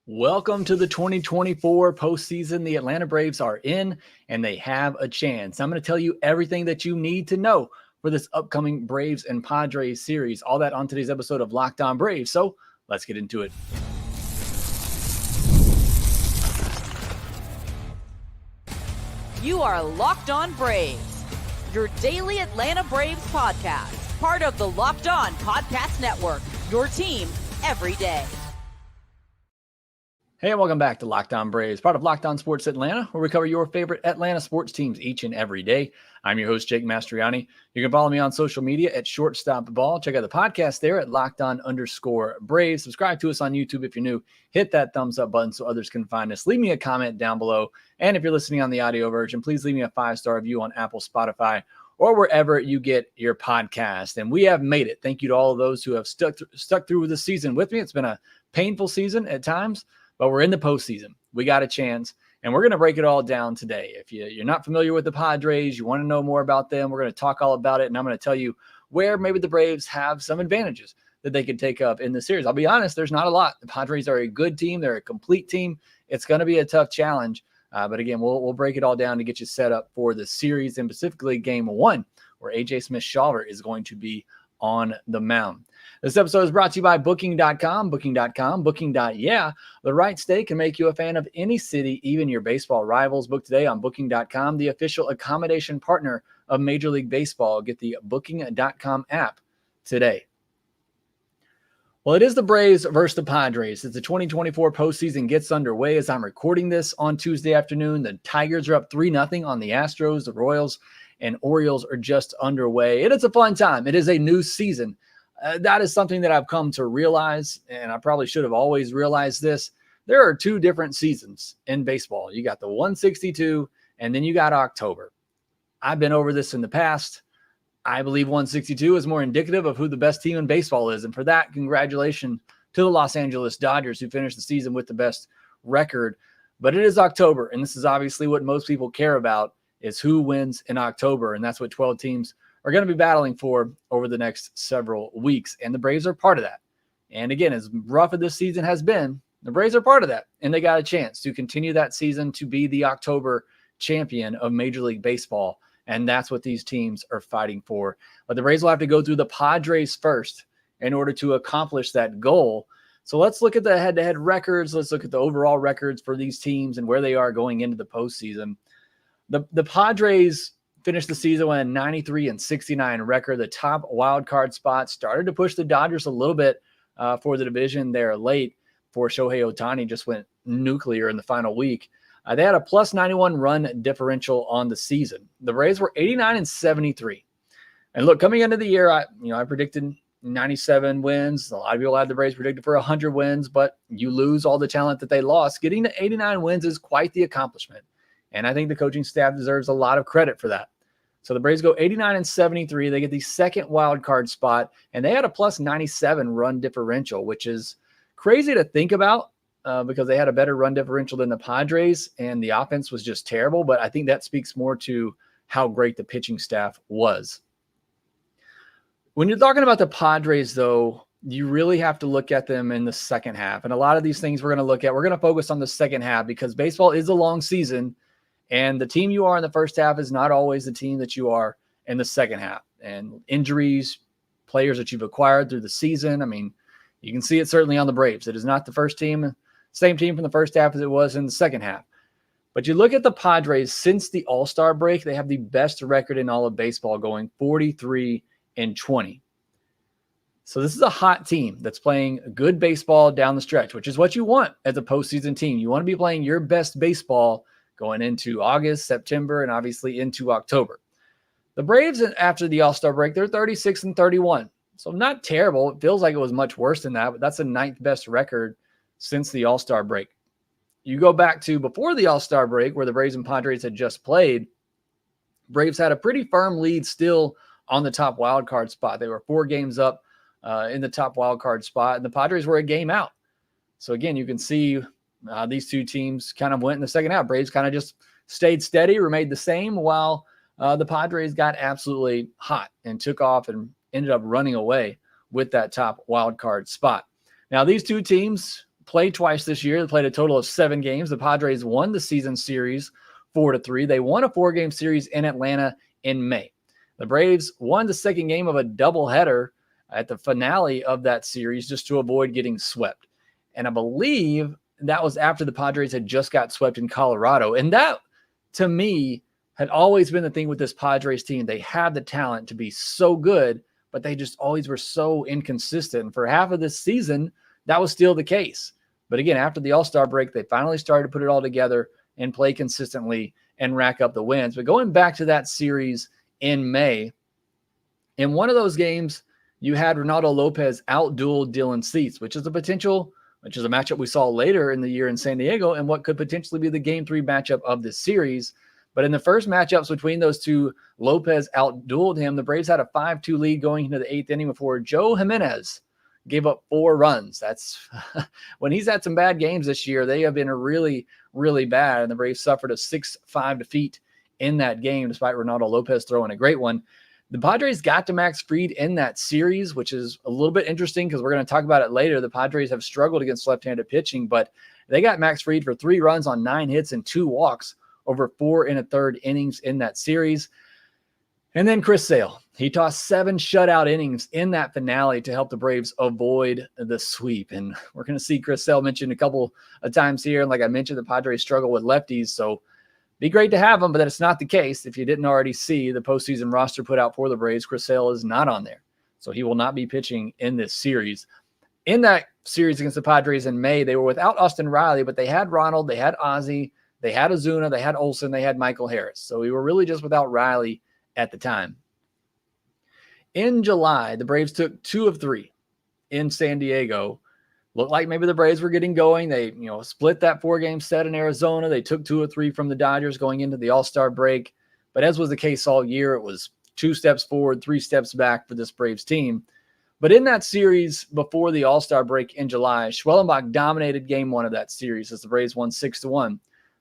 Welcome to the 2024 postseason. The Atlanta Braves are in, and they have a chance. I'm going to tell you everything that you need to know for this upcoming Braves and Padres series. All that on today's episode of Locked On Braves. So let's get into it. You are Locked On Braves, your daily Atlanta Braves podcast, part of the Locked On Podcast Network, your team every day. Hey, and welcome back to Locked On Braves, part of Locked On Sports Atlanta, where we cover your favorite Atlanta sports teams each and every day. I'm your host, Jake Mastriani. You can follow me on social media at Shortstop Ball. Check out the podcast there at LockedOn_Braves. Subscribe to us on YouTube if you're new. Hit that thumbs up button so others can find us. Leave me a comment down below. And if you're listening on the audio version, please leave me a 5-star review on Apple, Spotify, or wherever you get your podcast. And we have made it. Thank you to all of those who have stuck through the season with me. It's been a painful season at times, but we're in the postseason. We got a chance, and we're going to break it all down today. If you're not familiar with the Padres, you want to know more about them, we're going to talk all about it, and I'm going to tell you where maybe the Braves have some advantages that they could take up in the series. I'll be honest, there's not a lot. The Padres are a good team. They're a complete team. It's going to be a tough challenge, but again, we'll break it all down to get you set up for the series, and specifically Game 1, where A.J. Smith-Shawver is going to be on the mound. This episode is brought to you by Booking.com. Booking.yeah. The right stay can make you a fan of any city, even your baseball rivals. Book today on Booking.com, the official accommodation partner of Major League Baseball. Get the Booking.com app today. Well, it is the Braves versus the Padres. As the 2024 postseason gets underway, as I'm recording this on Tuesday afternoon, the Tigers are up 3-0 on the Astros. The Royals and Orioles are just underway. And it's a fun time. It is a new season. That is something that I've come to realize, and I probably should have always realized this. There are two different seasons in baseball. You got the 162, and then you got October. I've been over this in the past. I believe 162 is more indicative of who the best team in baseball is. And for that, congratulations to the Los Angeles Dodgers, who finished the season with the best record. But it is October, and this is obviously what most people care about, is who wins in October. And that's what 12 teams are going to be battling for over the next several weeks. And the Braves are part of that. And again, as rough as this season has been, the Braves are part of that. And they got a chance to continue that season to be the October champion of Major League Baseball. And that's what these teams are fighting for. But the Braves will have to go through the Padres first in order to accomplish that goal. So let's look at the head-to-head records. Let's look at the overall records for these teams and where they are going into the postseason. The Padres finished the season with a 93-69 record. The top wild card spot started to push the Dodgers a little bit for the division there late, before Shohei Ohtani just went nuclear in the final week. They had a plus 91 run differential on the season. The Braves were 89-73. And look, coming into the year, I predicted 97 wins. A lot of people had the Braves predicted for 100 wins, but you lose all the talent that they lost. Getting to 89 wins is quite the accomplishment. And I think the coaching staff deserves a lot of credit for that. So the Braves go 89-73. They get the second wild card spot, and they had a plus 97 run differential, which is crazy to think about because they had a better run differential than the Padres, and the offense was just terrible. But I think that speaks more to how great the pitching staff was. When you're talking about the Padres, though, you really have to look at them in the second half. And a lot of these things we're going to focus on the second half because baseball is a long season. And the team you are in the first half is not always the team that you are in the second half. And injuries, players that you've acquired through the season, I mean, you can see it certainly on the Braves. It is not the same team from the first half as it was in the second half. But you look at the Padres since the All-Star break, they have the best record in all of baseball, going 43-20. So this is a hot team that's playing good baseball down the stretch, which is what you want as a postseason team. You want to be playing your best baseball going into August, September, and obviously into October. The Braves, after the All-Star break, they're 36-31. So not terrible. It feels like it was much worse than that, but that's the 9th best record since the All-Star break. You go back to before the All-Star break, where the Braves and Padres had just played, Braves had a pretty firm lead still on the top wild card spot. They were 4 games up in the top wild card spot, and the Padres were a game out. So again, you can see these two teams kind of went in the second half. Braves kind of just stayed steady, remained the same, while the Padres got absolutely hot and took off and ended up running away with that top wild card spot. Now, these two teams, played twice this year. They played a total of 7 games. The Padres won the season series 4-3. They won a 4-game series in Atlanta in May. The Braves won the second game of a doubleheader at the finale of that series just to avoid getting swept. And I believe that was after the Padres had just got swept in Colorado. And that, to me, had always been the thing with this Padres team. They had the talent to be so good, but they just always were so inconsistent. And for half of this season, that was still the case. But again, after the All-Star break, they finally started to put it all together and play consistently and rack up the wins. But going back to that series in May, in one of those games, you had Ronaldo Lopez out-duel Dylan Cease, which is a matchup we saw later in the year in San Diego and what could potentially be the Game 3 matchup of this series. But in the first matchups between those two, Lopez out-dueled him. The Braves had a 5-2 lead going into the 8th inning before Joe Jimenez gave up 4 runs. That's when he's had some bad games this year. They have been really, really bad, and the Braves suffered a 6-5 defeat in that game, despite Ronaldo Lopez throwing a great one. The Padres got to Max Fried in that series, which is a little bit interesting because we're going to talk about it later. The Padres have struggled against left-handed pitching, but they got Max Fried for 3 runs on 9 hits and 2 walks over 4 1/3 innings in that series. And then Chris Sale, he tossed 7 shutout innings in that finale to help the Braves avoid the sweep. And we're going to see Chris Sale mentioned a couple of times here. And like I mentioned, the Padres struggle with lefties, so be great to have him, but that's not the case. If you didn't already see the postseason roster put out for the Braves, Chris Sale is not on there. So he will not be pitching in this series. In that series against the Padres in May, they were without Austin Riley, but they had Ronald, they had Ozzie, they had Ozuna, they had Olsen, they had Michael Harris. So we were really just without Riley at the time. In July, the Braves took 2 of 3 in San Diego. Looked like maybe the Braves were getting going. They, split that 4-game set in Arizona. They took 2 of 3 from the Dodgers going into the All-Star break. But as was the case all year, it was 2 steps forward, 3 steps back for this Braves team. But in that series before the All-Star break in July, Schwellenbach dominated Game 1 of that series as the Braves won 6-1.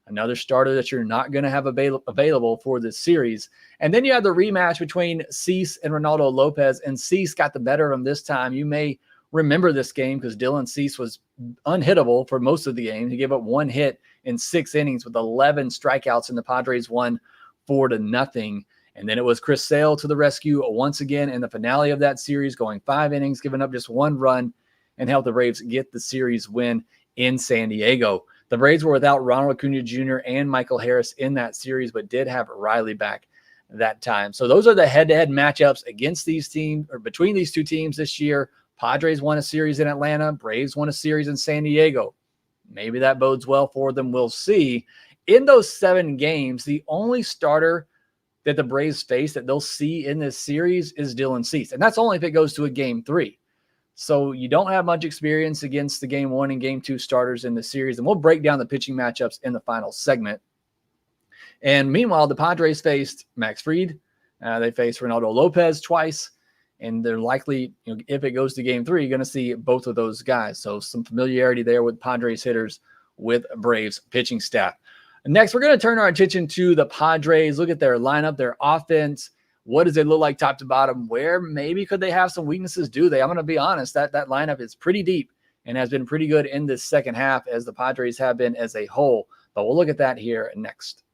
Another starter that you're not going to have available for this series. And then you had the rematch between Cease and Ronaldo Lopez, and Cease got the better of him this time. You may remember this game because Dylan Cease was unhittable for most of the game. He gave up 1 hit in 6 innings with 11 strikeouts, and the Padres won 4-0. And then it was Chris Sale to the rescue once again in the finale of that series, going 5 innings, giving up just 1 run, and helped the Braves get the series win in San Diego. The Braves were without Ronald Acuna Jr. and Michael Harris in that series, but did have Riley back that time. So those are the head-to-head matchups against these teams, or between these two teams this year. Padres won a series in Atlanta. Braves won a series in San Diego. Maybe that bodes well for them. We'll see. In those 7 games, the only starter that the Braves face that they'll see in this series is Dylan Cease. And that's only if it goes to a Game 3. So you don't have much experience against the Game 1 and Game 2 starters in the series. And we'll break down the pitching matchups in the final segment. And meanwhile, the Padres faced Max Fried. They faced Ronaldo Lopez twice. And they're likely, if it goes to Game 3, you're going to see both of those guys. So some familiarity there with Padres hitters with Braves pitching staff. Next, we're going to turn our attention to the Padres. Look at their lineup, their offense. What does it look like top to bottom? Where maybe could they have some weaknesses? Do they? I'm going to be honest, that lineup is pretty deep and has been pretty good in this second half as the Padres have been as a whole. But we'll look at that here next.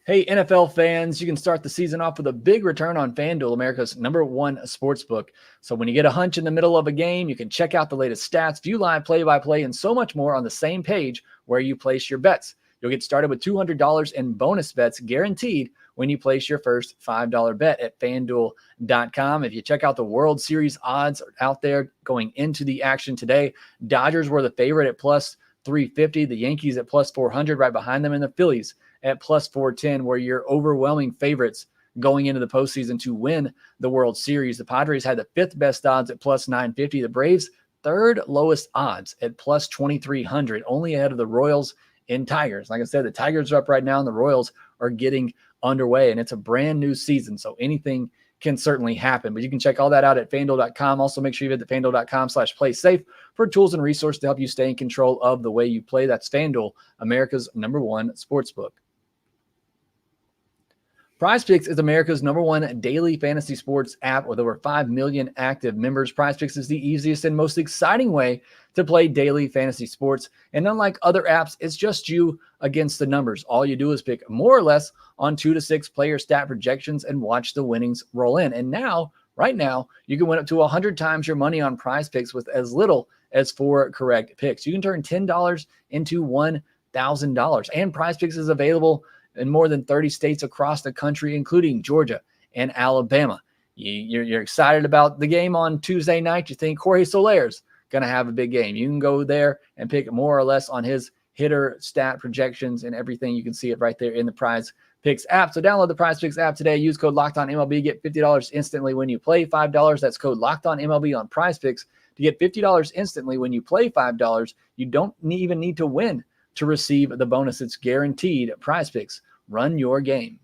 Hey, NFL fans, you can start the season off with a big return on FanDuel, America's #1 sportsbook. So when you get a hunch in the middle of a game, you can check out the latest stats, view live play-by-play, and so much more on the same page where you place your bets. You'll get started with $200 in bonus bets guaranteed when you place your first $5 bet at FanDuel.com. If you check out the World Series odds out there going into the action today, Dodgers were the favorite at plus 350, the Yankees at plus 400, right behind them, and the Phillies at plus 410, where you're overwhelming favorites going into the postseason to win the World Series. The Padres had the 5th best odds at plus 950. The Braves, 3rd lowest odds at plus 2,300, only ahead of the Royals and Tigers. Like I said, the Tigers are up right now and the Royals are getting underway, and it's a brand new season, so anything can certainly happen. But you can check all that out at FanDuel.com. Also, make sure you visit FanDuel.com/playsafe for tools and resources to help you stay in control of the way you play. That's FanDuel, America's #1 sportsbook. PrizePicks is America's #1 daily fantasy sports app with over 5 million active members. PrizePicks is the easiest and most exciting way to play daily fantasy sports. And unlike other apps, it's just you against the numbers. All you do is pick more or less on 2 to 6 player stat projections and watch the winnings roll in. And now, right now, you can win up to 100 times your money on PrizePicks with as little as 4 correct picks. You can turn $10 into $1,000. And PrizePicks is available in more than 30 states across the country, including Georgia and Alabama. You're excited about the game on Tuesday night. You think Jorge Soler's going to have a big game. You can go there and pick more or less on his hitter stat projections and everything. You can see it right there in the PrizePicks app. So download the PrizePicks app today. Use code LOCKEDONMLB. Get $50 instantly when you play $5. That's code LOCKEDONMLB on PrizePicks to get $50 instantly when you play $5. You don't even need to win to receive the bonus. It's guaranteed. PrizePicks, run your game.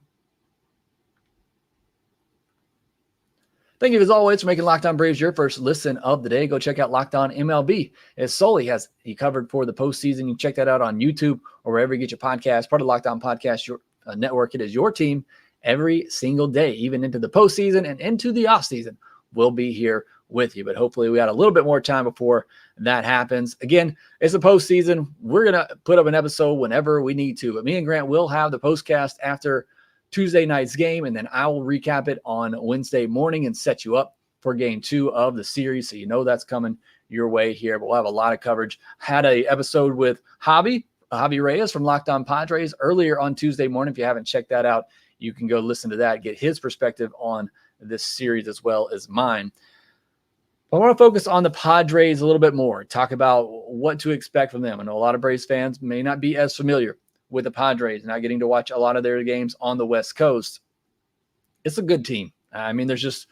Thank you as always for making Locked On Braves your first listen of the day. Go check out Locked On MLB, as Sully has you covered for the postseason. You can check that out on YouTube or wherever you get your podcast. Part of Locked On Podcast Network. It is your team every single day, even into the postseason and into the offseason. We'll be here with you, but hopefully we got a little bit more time before that happens. Again, it's the postseason. We're going to put up an episode whenever we need to, but me and Grant will have the postcast after Tuesday night's game, and then I will recap it on Wednesday morning and set you up for game 2 of the series. So you know that's coming your way here, but we'll have a lot of coverage. Had a episode with Javi Reyes from Locked On Padres earlier on Tuesday morning. If you haven't checked that out, you can go listen to that, get his perspective on this series as well as mine. I want to focus on the Padres a little bit more, talk about what to expect from them. I know a lot of Braves fans may not be as familiar with the Padres, not getting to watch a lot of their games on the West Coast. It's a good team. I mean, there's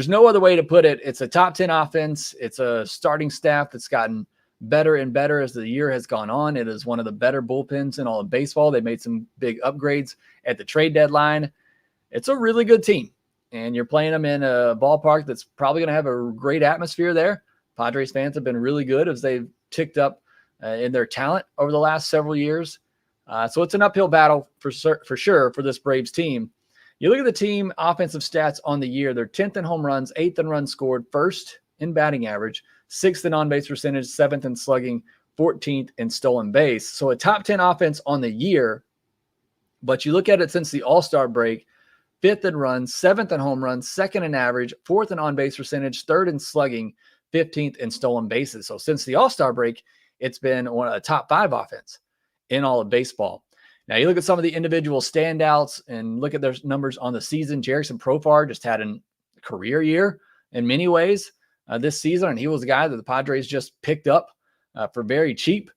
no other way to put it. It's a top 10 offense. It's a starting staff that's gotten better and better as the year has gone on. It is one of the better bullpens in all of baseball. They made some big upgrades at the trade deadline. It's a really good team. And you're playing them in a ballpark that's probably going to have a great atmosphere there. Padres fans have been really good as they've ticked up in their talent over the last several years. So it's an uphill battle for sure for this Braves team. You look at the team offensive stats on the year. They're 10th in home runs, 8th in runs scored, 1st in batting average, 6th in on-base percentage, 7th in slugging, 14th in stolen base. So a top 10 offense on the year. But you look at it since the All-Star break, 5th in runs, 7th in home runs, 2nd in average, 4th in on-base percentage, 3rd in slugging, 15th in stolen bases. So since the All-Star break, it's been one of the top 5 offense in all of baseball. Now you look at some of the individual standouts and look at their numbers on the season. Jerickson Profar just had a career year in many ways this season, and he was a guy that the Padres just picked up for very cheap.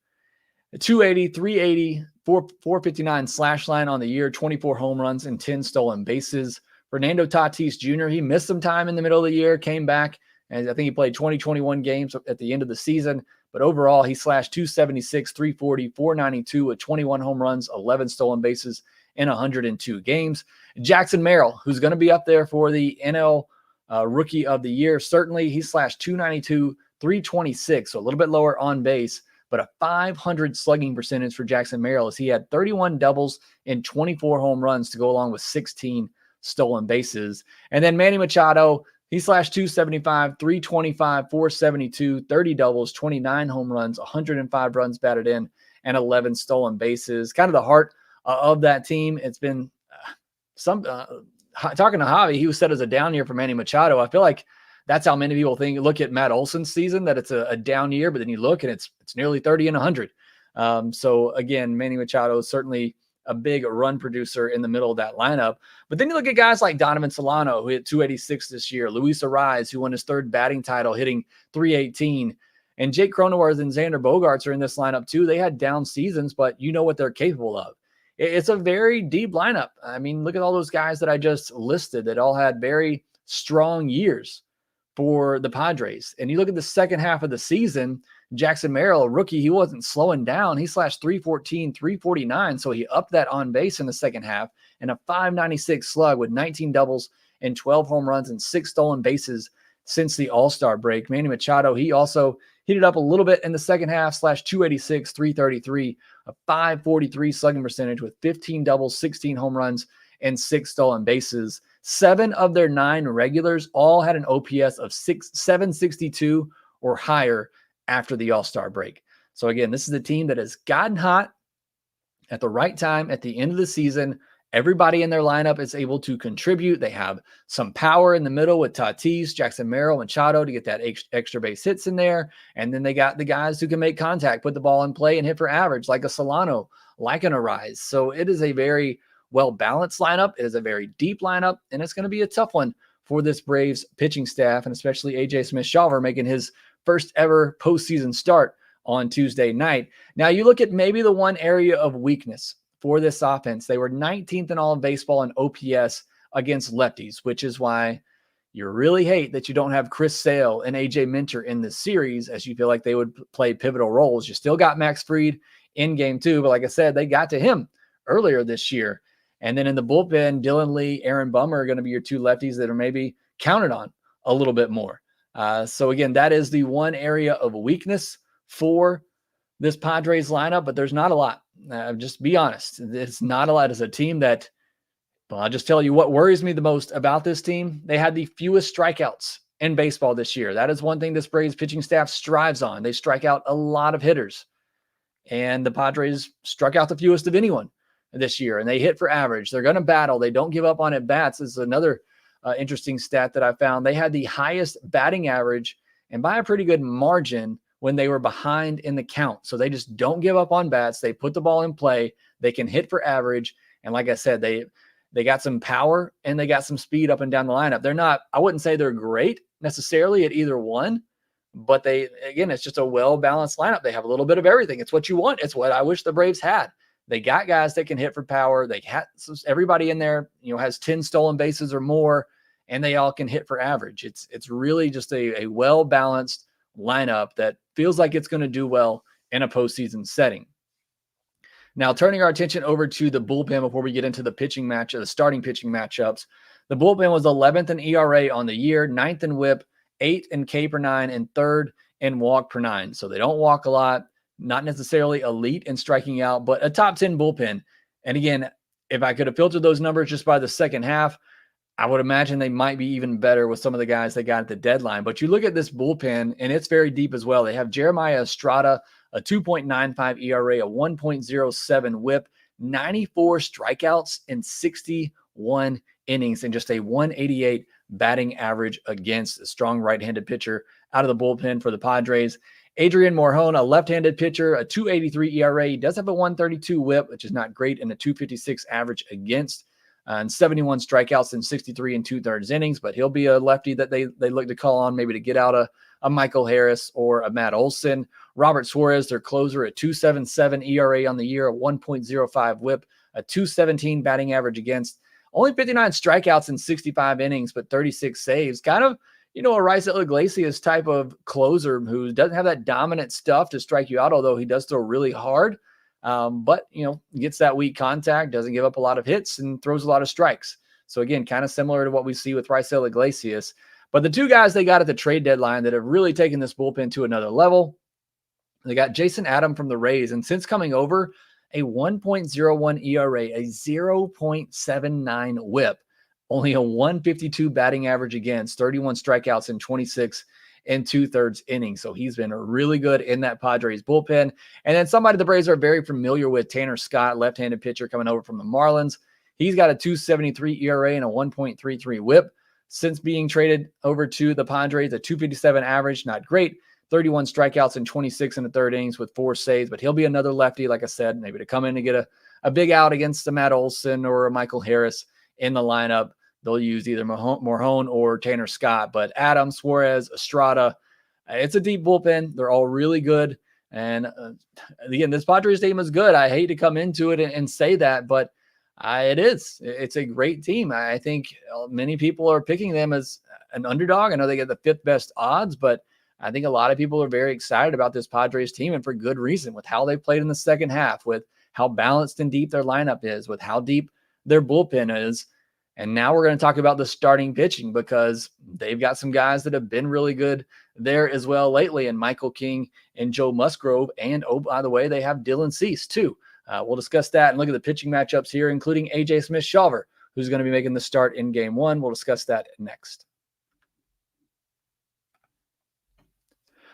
280, 380, 459 slash line on the year, 24 home runs and 10 stolen bases. Fernando Tatis Jr., he missed some time in the middle of the year, came back, and I think he played 21 games at the end of the season. But overall, he slashed 276, 340, 492 with 21 home runs, 11 stolen bases in 102 games. Jackson Merrill, who's going to be up there for the NL Rookie of the Year, certainly he slashed 292, 326, so a little bit lower on base, but a .500 slugging percentage for Jackson Merrill as he had 31 doubles and 24 home runs to go along with 16 stolen bases. And then Manny Machado, he slashed 275, 325, 472, 30 doubles, 29 home runs, 105 runs batted in, and 11 stolen bases. Kind of the heart of that team. It's been talking to Javi, he was said as a down year for Manny Machado. I feel like that's how many people look at Matt Olson's season, that it's a down year, but then you look and it's nearly 30 and 100. So again, Manny Machado is certainly a big run producer in the middle of that lineup. But then you look at guys like Donovan Solano, who hit 286 this year, Luis Arraez, who won his 3rd batting title, hitting 318, and Jake Cronenworth and Xander Bogaerts are in this lineup too. They had down seasons, but you know what they're capable of. It's a very deep lineup. I mean, look at all those guys that I just listed that all had very strong years for the Padres. And you look at the second half of the season, Jackson Merrill, a rookie, he wasn't slowing down. He slashed 314, 349. So he upped that on base in the second half and a 596 slug with 19 doubles and 12 home runs and 6 stolen bases since the All-Star break. Manny Machado, he also heated up a little bit in the second half, slashed 286, 333, a 543 slugging percentage with 15 doubles, 16 home runs, and 6 stolen bases. 7 of their 9 regulars all had an OPS of 762 or higher after the All-Star break. So again, this is a team that has gotten hot at the right time at the end of the season. Everybody in their lineup is able to contribute. They have some power in the middle with Tatis, Jackson Merrill, Machado to get that extra base hits in there. And then they got the guys who can make contact, put the ball in play, and hit for average, like a Solano, like an Arise. So it is a very well-balanced lineup. It is a very deep lineup, and it's going to be a tough one for this Braves pitching staff, and especially A.J. Smith-Shawver making his first ever postseason start on Tuesday night. Now, you look at maybe the one area of weakness for this offense. They were 19th in all of baseball in OPS against lefties, which is why you really hate that you don't have Chris Sale and AJ Minter in this series, as you feel like they would play pivotal roles. You still got Max Fried in game 2, but like I said, they got to him earlier this year. And then in the bullpen, Dylan Lee, Aaron Bummer are going to be your 2 lefties that are maybe counted on a little bit more. So again, that is the one area of weakness for this Padres lineup, but there's not a lot. Just be honest. It's not a lot. As a team that, well, I'll just tell you what worries me the most about this team. They had the fewest strikeouts in baseball this year. That is one thing this Braves pitching staff strives on. They strike out a lot of hitters, and the Padres struck out the fewest of anyone this year, and they hit for average. They're going to battle. They don't give up on at bats. This is another interesting stat that I found. They had the highest batting average, and by a pretty good margin, when they were behind in the count. So they just don't give up on bats. They put the ball in play. They can hit for average. And like I said, they got some power and they got some speed up and down the lineup. They're not, I wouldn't say they're great necessarily at either one, but it's just a well-balanced lineup. They have a little bit of everything. It's what you want. It's what I wish the Braves had. They got guys that can hit for power. They had everybody in there, has 10 stolen bases or more, and they all can hit for average. It's really just a well-balanced lineup that feels like it's going to do well in a postseason setting. Now, turning our attention over to the bullpen before we get into the starting pitching matchups. The bullpen was 11th in ERA on the year, 9th in WHIP, 8th in K per 9, and 3rd in walk per 9. So they don't walk a lot, not necessarily elite in striking out, but a top 10 bullpen. And again, if I could have filtered those numbers just by the second half, I would imagine they might be even better with some of the guys they got at the deadline. But you look at this bullpen, and it's very deep as well. They have Jeremiah Estrada, a 2.95 ERA, a 1.07 WHIP, 94 strikeouts in 61 innings, and just a 188 batting average against a strong right-handed pitcher out of the bullpen for the Padres. Adrian Morjon, a left-handed pitcher, a 2.83 ERA. He does have a 1.32 WHIP, which is not great, and a 2.56 average against. And 71 strikeouts in 63 and 2/3 innings, but he'll be a lefty that they look to call on maybe to get out a Michael Harris or a Matt Olson. Robert Suarez, their closer, a 2.77 ERA on the year, a 1.05 WHIP, a 2.17 batting average against. Only 59 strikeouts in 65 innings, but 36 saves. Kind of, a Rice Iglesias type of closer who doesn't have that dominant stuff to strike you out, although he does throw really hard. But gets that weak contact, doesn't give up a lot of hits, and throws a lot of strikes. So again, kind of similar to what we see with Raisel Iglesias. But the 2 guys they got at the trade deadline that have really taken this bullpen to another level, they got Jason Adam from the Rays, and since coming over, a 1.01 ERA, a 0.79 WHIP, only a 152 batting average against, 31 strikeouts in 26 and 2/3 innings. So he's been really good in that Padres bullpen. And then somebody the Braves are very familiar with, Tanner Scott, left-handed pitcher coming over from the Marlins. He's got a 2.73 ERA and a 1.33 WHIP. Since being traded over to the Padres, a 2.57 average, not great. 31 strikeouts in 26 and a third innings with 4 saves, but he'll be another lefty, like I said, maybe to come in and get a big out against a Matt Olson or a Michael Harris in the lineup. They'll use either Morjon or Tanner Scott, but Adams, Suarez, Estrada, it's a deep bullpen. They're all really good. And again, this Padres team is good. I hate to come into it and say that, but it is. It's a great team. I think many people are picking them as an underdog. I know they get the 5th best odds, but I think a lot of people are very excited about this Padres team, and for good reason, with how they played in the second half, with how balanced and deep their lineup is, with how deep their bullpen is. And now we're going to talk about the starting pitching, because they've got some guys that have been really good there as well lately, and Michael King and Joe Musgrove. And, oh, by the way, they have Dylan Cease too. We'll discuss that and look at the pitching matchups here, including A.J. Smith-Shawver, who's going to be making the start in game one. We'll discuss that next.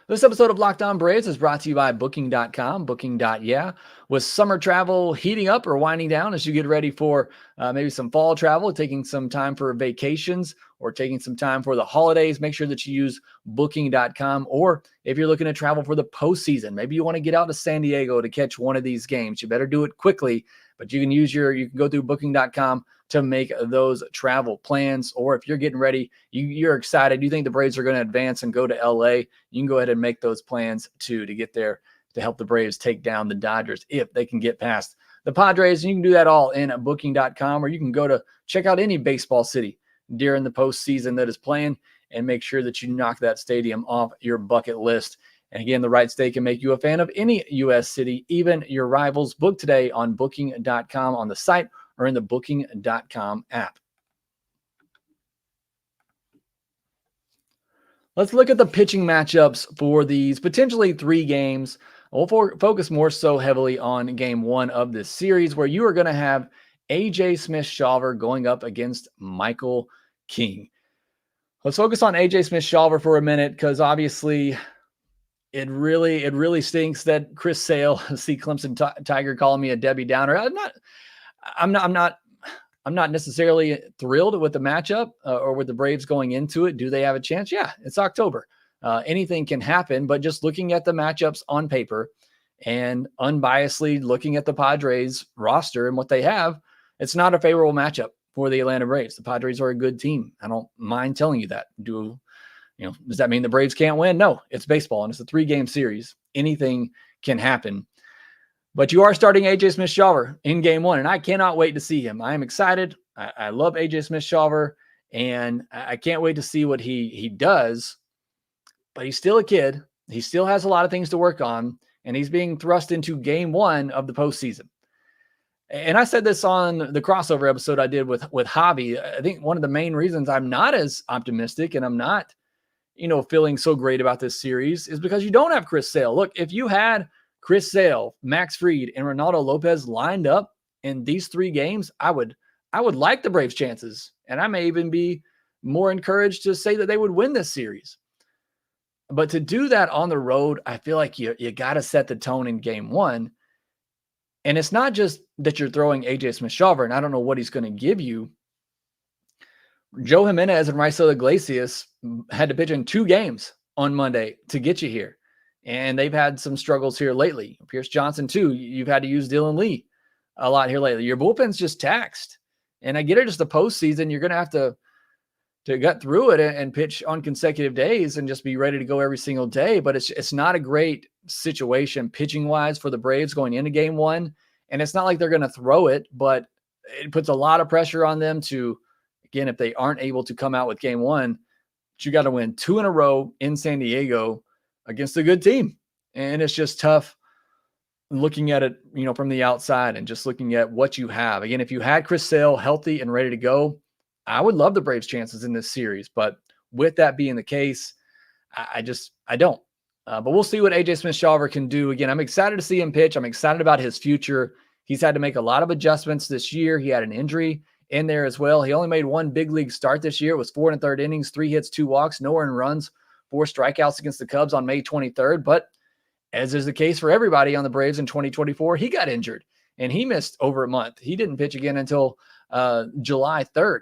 This episode of Locked On Braves is brought to you by Booking.com, Booking.yeah. With summer travel heating up or winding down as you get ready for maybe some fall travel, taking some time for vacations or taking some time for the holidays, make sure that you use Booking.com. Or if you're looking to travel for the postseason, maybe you want to get out to San Diego to catch one of these games. You better do it quickly, but you can go through Booking.com to make those travel plans. Or if you're getting ready, you're excited, you think the Braves are going to advance and go to LA, you can go ahead and make those plans too to get there to help the Braves take down the Dodgers if they can get past the Padres. And you can do that all in Booking.com, or you can go to check out any baseball city during the postseason that is playing and make sure that you knock that stadium off your bucket list. And again, the right stay can make you a fan of any U.S. city, even your rivals. Book today on Booking.com on the site or in the Booking.com app. Let's look at the pitching matchups for these potentially 3 games. We'll focus more so heavily on game 1 of this series, where you are going to have AJ Smith-Shawver going up against Michael King. Let's focus on AJ Smith-Shawver for a minute, because obviously it really stinks that Chris Sale, see Clemson Tiger calling me a Debbie Downer. I'm not necessarily thrilled with the matchup or with the Braves going into it. Do they have a chance? Yeah, it's October. Anything can happen, but just looking at the matchups on paper and unbiasedly looking at the Padres roster and what they have, it's not a favorable matchup for the Atlanta Braves. The Padres are a good team. I don't mind telling you that. Does that mean the Braves can't win? No, it's baseball and it's a 3-game series. Anything can happen. But you are starting AJ Smith-Shawver in game 1, and I cannot wait to see him. I am excited. I love AJ Smith-Shawver, and I can't wait to see what he does. But he's still a kid. He still has a lot of things to work on, and he's being thrust into game 1 of the postseason. And I said this on the crossover episode I did with Javi. I think one of the main reasons I'm not as optimistic and I'm not, feeling so great about this series is because you don't have Chris Sale. Look, if you had Chris Sale, Max Fried, and Ronaldo Lopez lined up in these 3 games, I would like the Braves' chances. And I may even be more encouraged to say that they would win this series. But to do that on the road, I feel like you got to set the tone in game 1. And it's not just that you're throwing AJ Smith-Shawver, and I don't know what he's going to give you. Joe Jimenez and Raisel Iglesias had to pitch in 2 games on Monday to get you here. And they've had some struggles here lately. Pierce Johnson, too. You've had to use Dylan Lee a lot here lately. Your bullpen's just taxed. And I get it, just the postseason. You're going to have to get through it and pitch on consecutive days and just be ready to go every single day. But it's not a great situation pitching-wise for the Braves going into game 1. And it's not like they're going to throw it, but it puts a lot of pressure on them to, again, if they aren't able to come out with game 1, you got to win 2 in a row in San Diego against a good team. And it's just tough looking at it, from the outside and just looking at what you have. Again, if you had Chris Sale healthy and ready to go, I would love the Braves' chances in this series. But with that being the case, I don't. But we'll see what AJ Smith-Shawver can do. Again, I'm excited to see him pitch. I'm excited about his future. He's had to make a lot of adjustments this year. He had an injury in there as well. He only made 1 big league start this year. It was 4 1/3 innings, 3 hits, 2 walks, no earned runs, 4 strikeouts against the Cubs on May 23rd. But as is the case for everybody on the Braves in 2024, he got injured and he missed over a month. He didn't pitch again until July 3rd.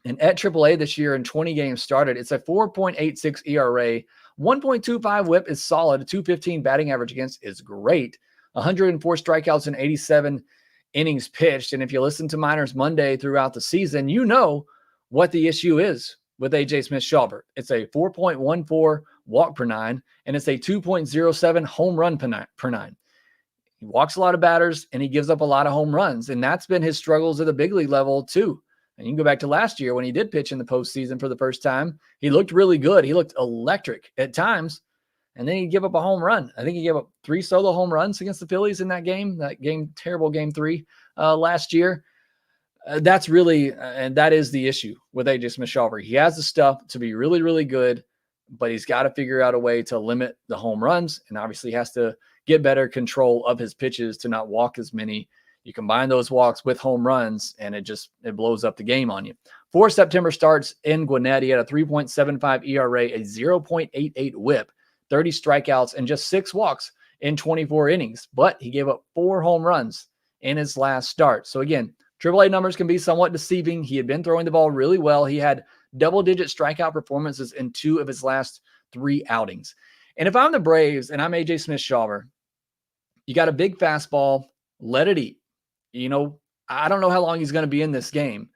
And at AAA this year in 20 games started, it's a 4.86 ERA, 1.25 whip is solid, a 215 batting average against is great, 104 strikeouts and 87 innings pitched. And if you listen to Miners Monday throughout the season, you know what the issue is with AJ Smith-Shawver. It's a 4.14 walk per 9, and it's a 2.07 home run per 9. He walks a lot of batters, and he gives up a lot of home runs, and that's been his struggles at the big league level too. And you can go back to last year when he did pitch in the postseason for the first time. He looked really good. He looked electric at times, and then he'd give up a home run. I think he gave up 3 solo home runs against the Phillies in that game, terrible game 3 last year. That's really, and that is the issue with AJ Smith-Shawver. He has the stuff to be really, really good, but he's got to figure out a way to limit the home runs, and obviously has to get better control of his pitches to not walk as many You combine those walks with home runs, and it blows up the game on you. 4 September starts in Gwinnett. He had a 3.75 ERA, a 0.88 whip, 30 strikeouts, and just 6 walks in 24 innings. But he gave up 4 home runs in his last start. So again, AAA numbers can be somewhat deceiving. He had been throwing the ball really well. He had double-digit strikeout performances in 2 of his last 3 outings. And if I'm the Braves and I'm AJ Smith-Shawver, you got a big fastball, let it eat. I don't know how long he's going to be in this game.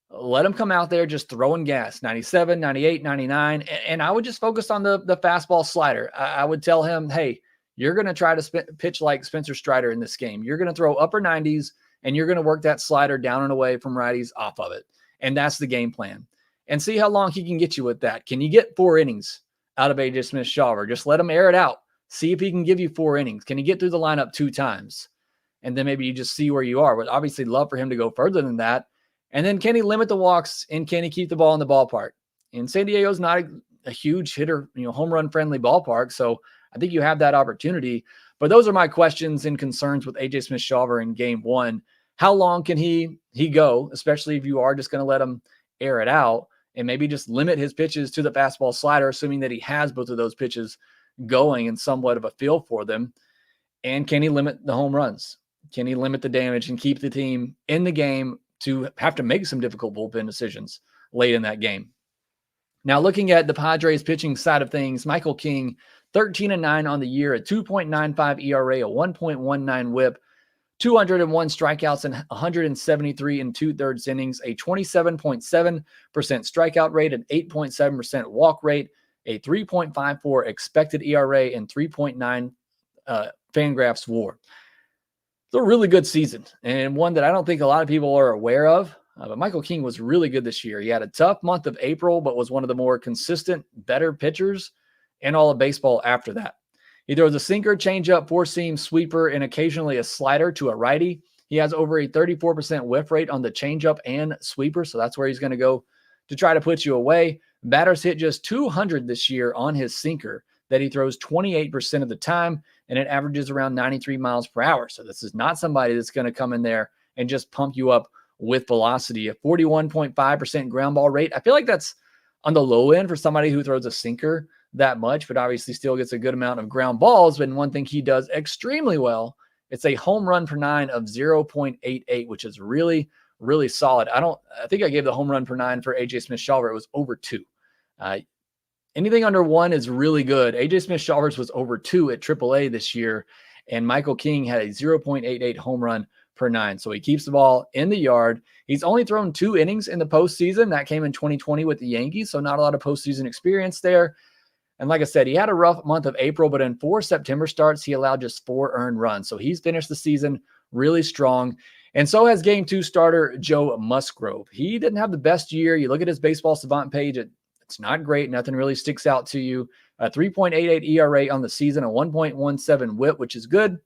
Let him come out there just throwing gas, 97, 98, 99. And I would just focus on the fastball slider. I would tell him, hey, you're going to try to pitch like Spencer Strider in this game. You're going to throw upper 90s, and you're going to work that slider down and away from righties off of it. And that's the game plan. And see how long he can get you with that. Can you get 4 innings out of AJ Smith-Shawver? Just let him air it out. See if he can give you 4 innings. Can he get through the lineup 2 times? And then maybe you just see where you are. But obviously love for him to go further than that. And then can he limit the walks, and can he keep the ball in the ballpark? And San Diego's not a huge hitter, home run friendly ballpark. So I think you have that opportunity. But those are my questions and concerns with AJ Smith-Shawver in game 1. How long can he go, especially if you are just going to let him air it out and maybe just limit his pitches to the fastball slider, assuming that he has both of those pitches going and somewhat of a feel for them. And can he limit the home runs? Can he limit the damage and keep the team in the game to have to make some difficult bullpen decisions late in that game? Now, looking at the Padres pitching side of things, Michael King, 13-9 on the year, a 2.95 ERA, a 1.19 whip, 201 strikeouts and 173 and 2/3 innings, a 27.7% strikeout rate, an 8.7% walk rate, a 3.54 expected ERA, and 3.9 FanGraphs WAR. It's a really good season, and one that I don't think a lot of people are aware of. But Michael King was really good this year. He had a tough month of April, but was one of the more consistent, better pitchers in all of baseball after that. He throws a sinker, changeup, 4-seam, sweeper, and occasionally a slider to a righty. He has over a 34% whiff rate on the changeup and sweeper, so that's where he's going to go to try to put you away. Batters hit just 200 this year on his sinker that he throws 28% of the time, and it averages around 93 miles per hour. So this is not somebody that's going to come in there and just pump you up with velocity. A 41.5% ground ball rate. I feel like that's on the low end for somebody who throws a sinker that much, but obviously still gets a good amount of ground balls. But one thing he does extremely well, it's a home run per 9 of 0.88, which is really, really solid. I think I gave the home run per 9 for AJ Smith-Shawver. It was over 2. Anything under 1 is really good. AJ Smith-Shawver's was over 2 at AAA this year, and Michael King had a 0.88 home run per 9. So he keeps the ball in the yard. He's only thrown 2 innings in the postseason. That came in 2020 with the Yankees, so not a lot of postseason experience there. And like I said, he had a rough month of April, but in 4 September starts, he allowed just 4 earned runs. So he's finished the season really strong. And so has Game 2 starter Joe Musgrove. He didn't have the best year. You look at his Baseball Savant page, it's not great. Nothing really sticks out to you. A 3.88 ERA on the season, a 1.17 whip, which is good,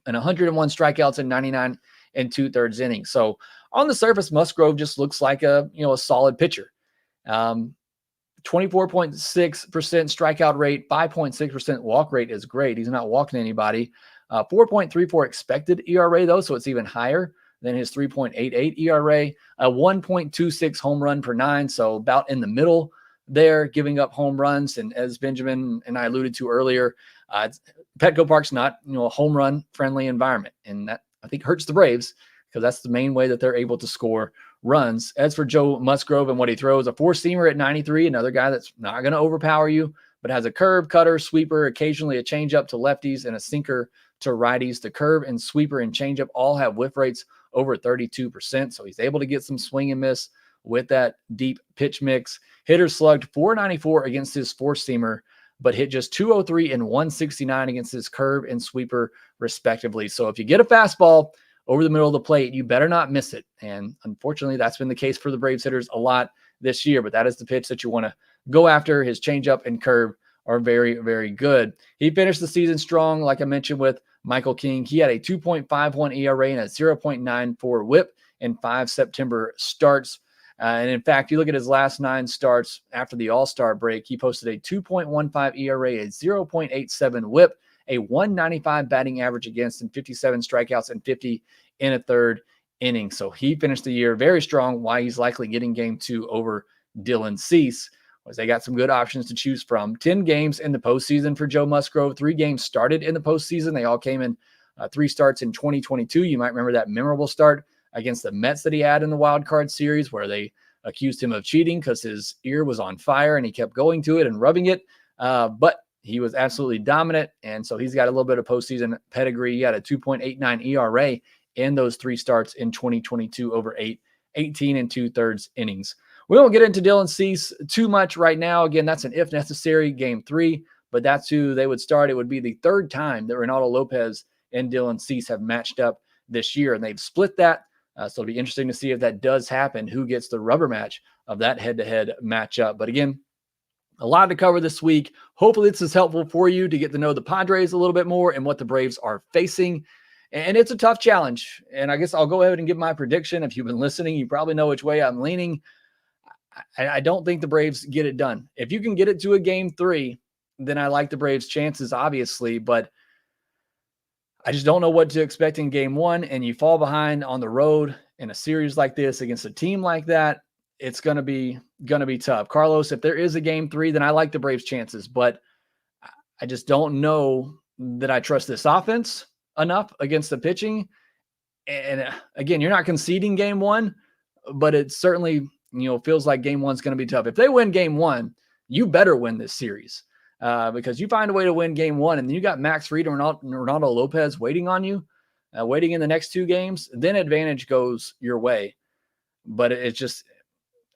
and 101 strikeouts in 99 and 2/3 innings. So on the surface, Musgrove just looks like a solid pitcher. 24.6% strikeout rate, 5.6% walk rate is great. He's not walking anybody. 4.34 expected ERA, though, so it's even higher than his 3.88 ERA. A 1.26 home run per 9, so about in the middle there, giving up home runs. And as Benjamin and I alluded to earlier, Petco Park's not a home run friendly environment, and that I think hurts the Braves because that's the main way that they're able to score runs. As for Joe Musgrove and what he throws, a 4-seamer at 93, another guy that's not going to overpower you, but has a curve, cutter, sweeper, occasionally a changeup to lefties, and a sinker to righties. The curve and sweeper and changeup all have whiff rates over 32%, so he's able to get some swing and miss with that deep pitch mix. Hitter slugged .494 against his 4-seamer, but hit just .203 and .169 against his curve and sweeper, respectively. So if you get a fastball over the middle of the plate, you better not miss it. And unfortunately, that's been the case for the Braves hitters a lot this year, but that is the pitch that you want to go after. His changeup and curve are very, very good. He finished the season strong, like I mentioned with Michael King. He had a 2.51 ERA and a 0.94 whip in 5 September starts. And in fact, you look at his last 9 starts after the All-Star break, he posted a 2.15 ERA, a 0.87 whip, a 195 batting average against, and 57 strikeouts and 50 in a third inning. So he finished the year very strong. Why he's likely getting game 2 over Dylan Cease was they got some good options to choose from. 10 games in the postseason for Joe Musgrove. 3 games started in the postseason. They all came in 3 starts in 2022. You might remember that memorable start against the Mets that he had in the wild card series where they accused him of cheating because his ear was on fire and he kept going to it and rubbing it. But he was absolutely dominant. And so he's got a little bit of postseason pedigree. He had a 2.89 ERA in those 3 starts in 2022 over 18 and 2/3 innings. We won't get into Dylan Cease too much right now. Again, that's an if necessary game 3, but that's who they would start. It would be the 3rd time that Reynaldo Lopez and Dylan Cease have matched up this year, and they've split that. So it'll be interesting to see if that does happen, who gets the rubber match of that head-to-head matchup. But again, a lot to cover this week. Hopefully this is helpful for you to get to know the Padres a little bit more and what the Braves are facing. And it's a tough challenge. And I guess I'll go ahead and give my prediction. If you've been listening, you probably know which way I'm leaning. I don't think the Braves get it done. If you can get it to a game 3, then I like the Braves' chances, obviously. But I just don't know what to expect in game 1. And you fall behind on the road in a series like this against a team like that, it's going to be tough. Carlos, if there is a game 3, then I like the Braves' chances. But I just don't know that I trust this offense enough against the pitching. And again, you're not conceding game 1, but it certainly feels like game 1's going to be tough. If they win game 1, you better win this series because you find a way to win game 1, and then you got Max Fried and Reynaldo Lopez waiting on you, waiting in the next 2 games, then advantage goes your way. But it's just,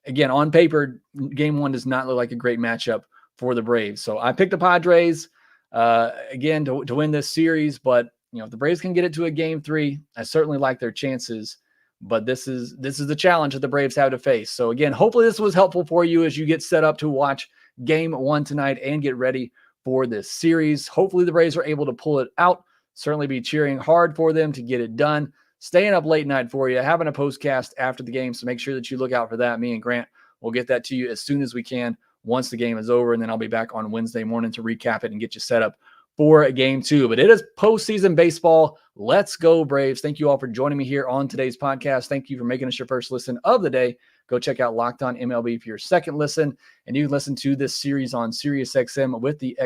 again, on paper, game 1 does not look like a great matchup for the Braves. So I picked the Padres again to win this series, but if the Braves can get it to a game 3, I certainly like their chances. But this is the challenge that the Braves have to face. So again, hopefully this was helpful for you as you get set up to watch game 1 tonight and get ready for this series. Hopefully the Braves are able to pull it out. Certainly be cheering hard for them to get it done. Staying up late night for you, having a postcast after the game. So make sure that you look out for that. Me and Grant will get that to you as soon as we can once the game is over. And then I'll be back on Wednesday morning to recap it and get you set up for a game 2. But it is postseason baseball. Let's go Braves. Thank you all for joining me here on today's podcast. Thank you for making us your first listen of the day. Go check out Locked On MLB for your second listen. And you can listen to this series on SiriusXM with the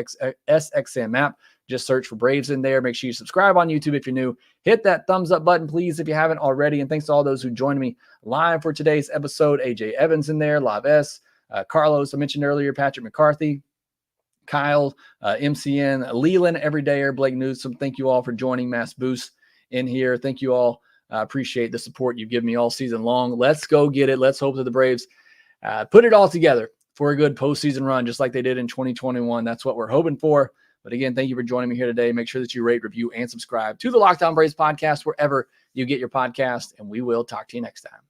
SXM app. Just search for Braves in there. Make sure you subscribe on YouTube if you're new. Hit that thumbs up button, please, if you haven't already. And thanks to all those who joined me live for today's episode. AJ Evans in there, Live S, Carlos, I mentioned earlier, Patrick McCarthy, Kyle, MCN, Leland, Everydayer, Blake Newsome. Thank you all for joining Mass Boost in here. Thank you all. Appreciate the support you've given me all season long. Let's go get it. Let's hope that the Braves put it all together for a good postseason run, just like they did in 2021. That's what we're hoping for. But again, thank you for joining me here today. Make sure that you rate, review, and subscribe to the Locked On Braves podcast wherever you get your podcast, and we will talk to you next time.